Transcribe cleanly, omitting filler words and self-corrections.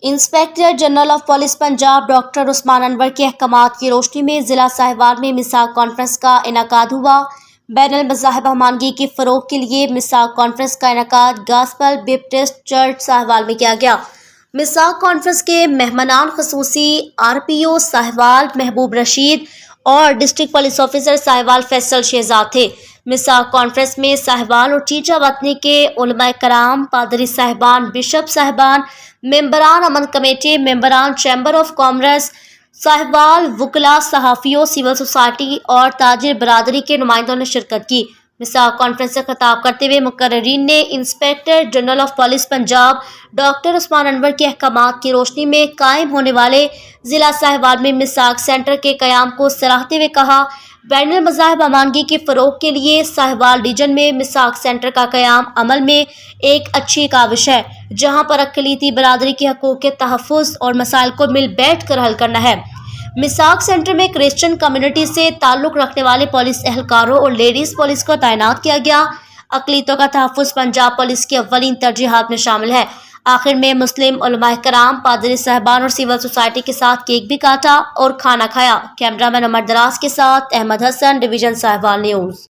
Inspector general of police Punjab doctor Usman Anwar के अहकामात की रोशनी में जिला साहिवाल में मिसाक कॉन्फ्रेंस का इनकाद हुआ। बैनुल मज़ाहिब हमआहंगी के फ़रोग़ के लिए मिसाक कॉन्फ्रेंस का इनकाद गॉस्पेल बैप्टिस्ट चर्च साहिवाल में किया गया। मिसाक कॉन्फ्रेंस के मेहमानान ख़ुसूसी RPO साहिवाल महबूब रशीद और district police officer Sahiwal Faisal Shahzad थे। मिसाक कॉन्फ्रेंस में साहिवाल और चीचा वतनी के उलमाए कराम, पादरी साहिबान, बिशप साहिबान, मेंबरान अमन कमेटी, मेंबरान चैम्बर ऑफ कॉमर्स साहिवाल, वकला, सहाफ़ियों, सिविल सोसाइटी और ताजिर बरादरी के नुमाइंदों ने शिरकत की। मिसाक कॉन्फ्रेंस से खिताब करते हुए मुकर्रीन ने inspector general of police Punjab doctor Usman Anwar के अहकामात की रोशनी में कायम होने वाले जिला साहिवाल में मिसाक सेंटर के क़याम को सराहते हुए कहा, बैनुल मज़ाहिब हमआहंगी के फ़रोग़ के लिए साहिवाल रीजन में मिसाक सेंटर का क़याम अमल में एक अच्छी काविश है, जहाँ पर अक़लीती बरादरी के हक़ूक़ के तहफ़्फ़ुज़ और मसाइल को मिल बैठ कर हल करना है। मिसाक सेंटर में क्रिश्चियन कम्युनिटी से ताल्लुक़ रखने वाले पुलिस एहलकारों और लेडीज़ पुलिस को तैनात किया गया। अक़लीतों का तहफ़्फ़ुज़ पंजाब पुलिस की अव्वलीन तरजीहात में शामिल है। आखिर में मुस्लिम उलमाए कराम, पादरी साहबान और सिविल सोसाइटी के साथ केक भी काटा और खाना खाया। कैमरामैन उमर दराज के साथ अहमद हसन, डिवीज़न साहिवाल न्यूज़।